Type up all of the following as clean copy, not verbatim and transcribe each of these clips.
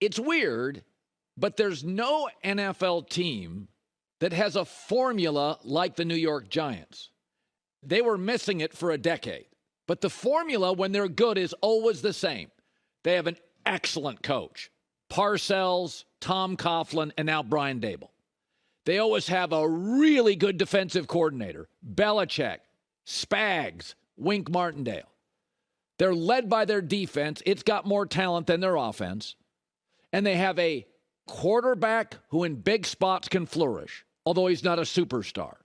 It's weird, but there's no NFL team that has a formula like the New York Giants. They were missing it for a decade. But the formula, when they're good, is always the same. They have an excellent coach. Parcells, Tom Coughlin, and now Brian Daboll. They always have a really good defensive coordinator. Belichick, Spags, Wink Martindale. They're led by their defense. It's got more talent than their offense. And they have a quarterback who in big spots can flourish, although he's not a superstar.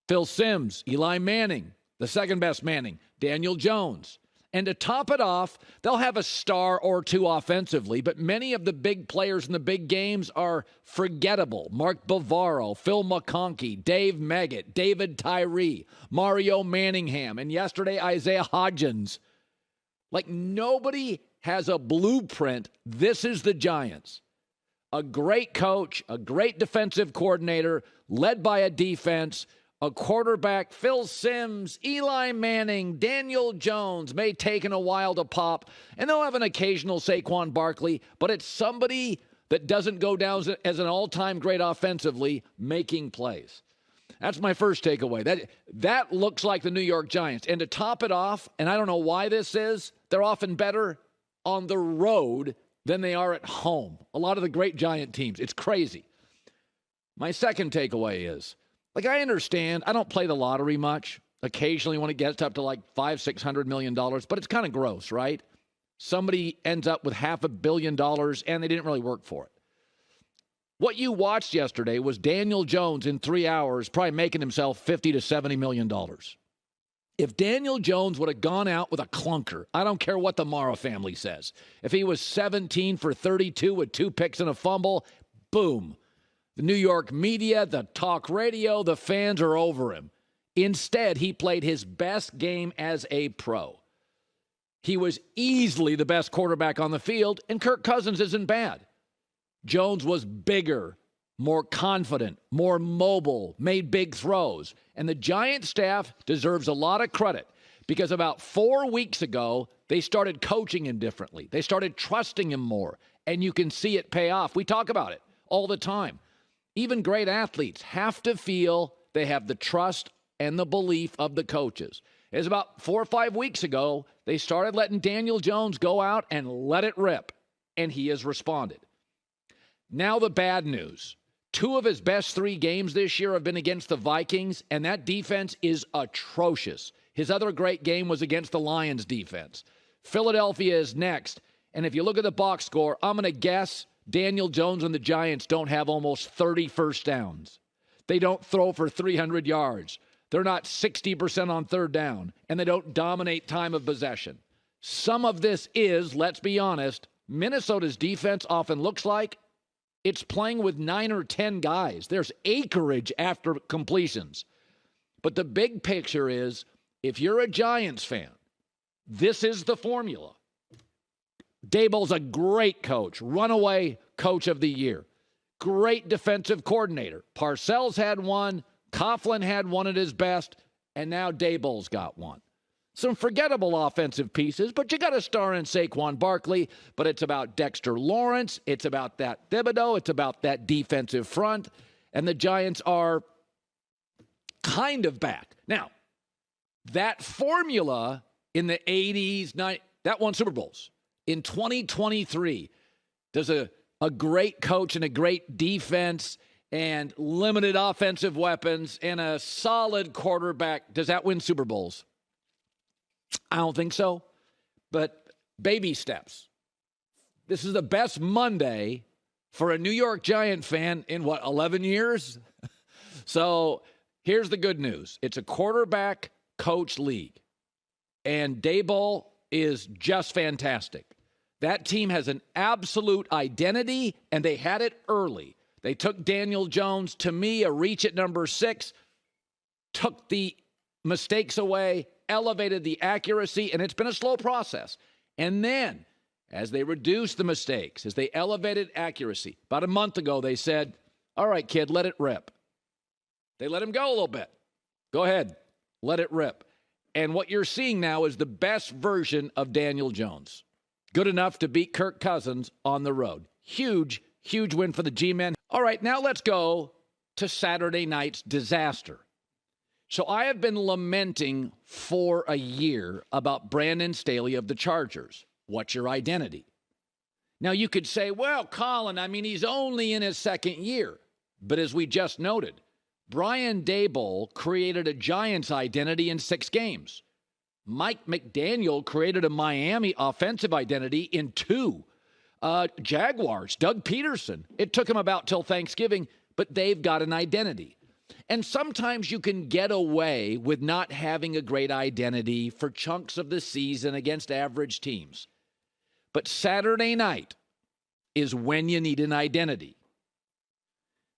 Phil Simms, Eli Manning, the second best Manning, Daniel Jones. And to top it off, they'll have a star or two offensively, but many of the big players in the big games are forgettable. Mark Bavaro, Phil McConkey, Dave Meggett, David Tyree, Mario Manningham, and yesterday Isaiah Hodgins. Like nobody has a blueprint. This is the Giants. A great coach, a great defensive coordinator, led by a defense, a quarterback, Phil Simms, Eli Manning, Daniel Jones, may take in a while to pop, and they'll have an occasional Saquon Barkley, but it's somebody that doesn't go down as an all-time great offensively, making plays. That's my first takeaway. That looks like the New York Giants. And to top it off, and I don't know why this is, they're often better on the road than they are at home. A lot of the great Giant teams. It's crazy. My second takeaway is, I understand, I don't play the lottery much. Occasionally when it gets up to like $500-600 million, but it's kind of gross, right? Somebody ends up with $500 million and they didn't really work for it. What you watched yesterday was Daniel Jones in 3 hours probably making himself $50-70 million. If Daniel Jones would have gone out with a clunker, I don't care what the Mara family says. If he was 17 for 32 with 2 picks and a fumble, boom. The New York media, the talk radio, the fans are over him. Instead, he played his best game as a pro. He was easily the best quarterback on the field, and Kirk Cousins isn't bad. Jones was bigger, more confident, more mobile, made big throws. And the Giants staff deserves a lot of credit because about 4 weeks ago, they started coaching him differently. They started trusting him more, and you can see it pay off. We talk about it all the time. Even great athletes have to feel they have the trust and the belief of the coaches. It was about 4 or 5 weeks ago, they started letting Daniel Jones go out and let it rip, and he has responded. Now the bad news. 2 of his best 3 games this year have been against the Vikings, and that defense is atrocious. His other great game was against the Lions defense. Philadelphia is next, and if you look at the box score, I'm going to guess Daniel Jones and the Giants don't have almost 30 first downs. They don't throw for 300 yards. They're not 60% on third down, and they don't dominate time of possession. Some of this is, let's be honest, Minnesota's defense often looks like it's playing with 9 or 10 guys. There's acreage after completions. But the big picture is, if you're a Giants fan, this is the formula. Daboll's a great coach, runaway coach of the year. Great defensive coordinator. Parcells had one, Coughlin had one at his best, and now Daboll's got one. Some forgettable offensive pieces, but you got a star in Saquon Barkley, but it's about Dexter Lawrence, it's about that Thibodeau, it's about that defensive front, and the Giants are kind of back. Now, that formula in the 80s, that won Super Bowls. In 2023, does a great coach and a great defense and limited offensive weapons and a solid quarterback, does that win Super Bowls? I don't think so, but baby steps. This is the best Monday for a New York Giant fan in, 11 years? So here's the good news. It's a quarterback coach league, and Daboll is just fantastic. That team has an absolute identity, and they had it early. They took Daniel Jones, to me, a reach at number 6, took the mistakes away, elevated the accuracy, and it's been a slow process. And then, as they reduced the mistakes, as they elevated accuracy, about a month ago, they said, all right, kid, let it rip. They let him go a little bit. Go ahead, let it rip. And what you're seeing now is the best version of Daniel Jones. Good enough to beat Kirk Cousins on the road. Huge, huge win for the G-Men. All right, now let's go to Saturday night's disaster. So I have been lamenting for a year about Brandon Staley of the Chargers. What's your identity? Now you could say, well, Colin, I mean, he's only in his second year. But as we just noted, Brian Daboll created a Giants identity in 6 games. Mike McDaniel created a Miami offensive identity in 2. Jaguars, Doug Peterson. It took him about till Thanksgiving, but they've got an identity. And sometimes you can get away with not having a great identity for chunks of the season against average teams. But Saturday night is when you need an identity.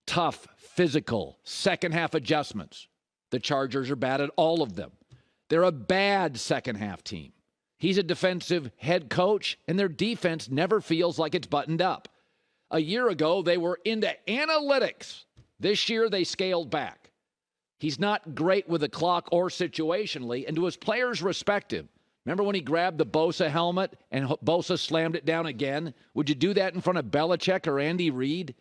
Tough, physical, second-half adjustments. The Chargers are bad at all of them. They're a bad second-half team. He's a defensive head coach, and their defense never feels like it's buttoned up. A year ago, they were into analytics. This year, they scaled back. He's not great with the clock or situationally, and to his players, respect him. Remember when he grabbed the Bosa helmet and Bosa slammed it down again? Would you do that in front of Belichick or Andy Reid?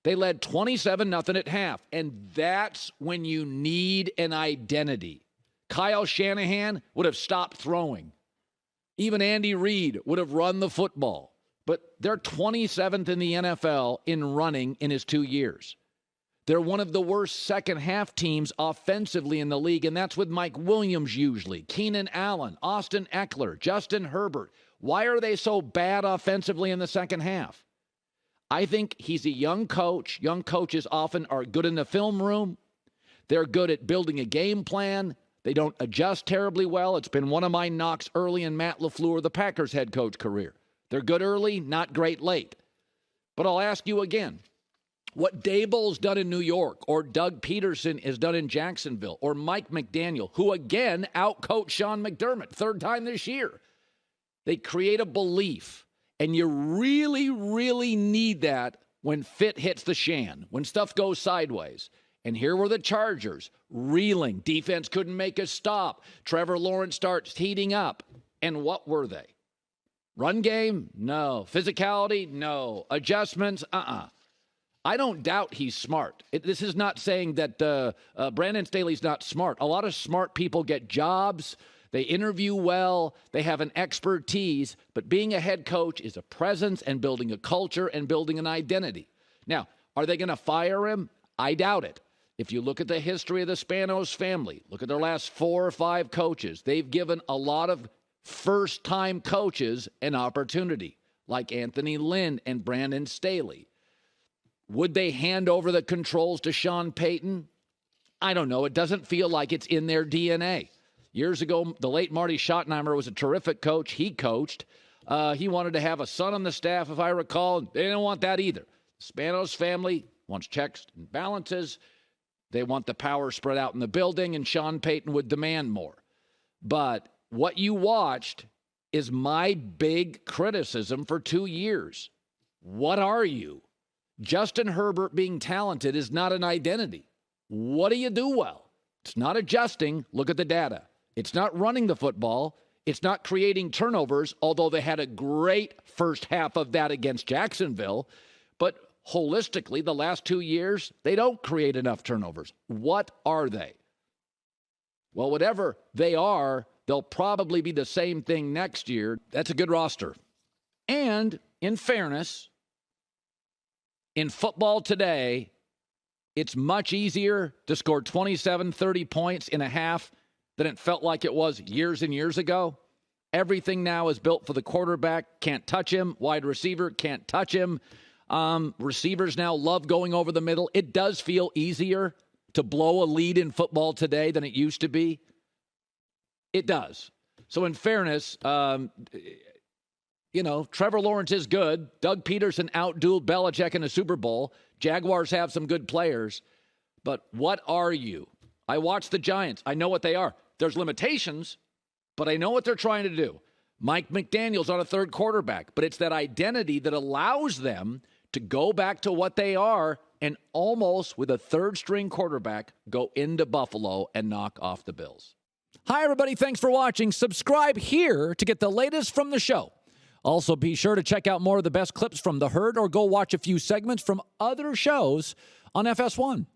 They led 27-0 at half, and that's when you need an identity. Kyle Shanahan would have stopped throwing. Even Andy Reid would have run the football. But they're 27th in the NFL in running in his 2 years. They're one of the worst second-half teams offensively in the league, and that's with Mike Williams usually, Keenan Allen, Austin Eckler, Justin Herbert. Why are they so bad offensively in the second half? I think he's a young coach. Young coaches often are good in the film room. They're good at building a game plan. They don't adjust terribly well. It's been one of my knocks early in Matt LaFleur, the Packers head coach career. They're good early, not great late. But I'll ask you again, what Daboll's done in New York, or Doug Peterson has done in Jacksonville, or Mike McDaniel, who again outcoached Sean McDermott, 3rd time this year. They create a belief, and you really, really need that when fit hits the shan, when stuff goes sideways. And here were the Chargers, reeling. Defense couldn't make a stop. Trevor Lawrence starts heating up. And what were they? Run game? No. Physicality? No. Adjustments? I don't doubt he's smart. This is not saying that Brandon Staley's not smart. A lot of smart people get jobs. They interview well. They have an expertise. But being a head coach is a presence and building a culture and building an identity. Now, are they going to fire him? I doubt it. If you look at the history of the Spanos family, look at their last 4 or 5 coaches, they've given a lot of first-time coaches an opportunity, like Anthony Lynn and Brandon Staley. Would they hand over the controls to Sean Payton? I don't know. It doesn't feel like it's in their DNA. Years ago, the late Marty Schottenheimer was a terrific coach. He coached. He wanted to have a son on the staff, if I recall. They didn't want that either. The Spanos family wants checks and balances. They want the power spread out in the building, and Sean Payton would demand more. But what you watched is my big criticism for 2 years. What are you? Justin Herbert being talented is not an identity. What do you do well? It's not adjusting. Look at the data. It's not running the football. It's not creating turnovers, although they had a great first half of that against Jacksonville. But holistically, the last 2 years, they don't create enough turnovers. What are they? Well, whatever they are, they'll probably be the same thing next year. That's a good roster. And in fairness, in football today, it's much easier to score 27, 30 points in a half than it felt like it was years and years ago. Everything now is built for the quarterback. Can't touch him. Wide receiver, can't touch him. Receivers now love going over the middle. It does feel easier to blow a lead in football today than it used to be. It does. So in fairness, Trevor Lawrence is good. Doug Peterson outdueled Belichick in a Super Bowl. Jaguars have some good players. But what are you? I watch the Giants. I know what they are. There's limitations, but I know what they're trying to do. Mike McDaniel's on a 3rd quarterback, but it's that identity that allows them to go back to what they are and almost with a 3rd-string quarterback go into Buffalo and knock off the Bills. Hi, everybody. Thanks for watching. Subscribe here to get the latest from the show. Also, be sure to check out more of the best clips from The Herd or go watch a few segments from other shows on FS1.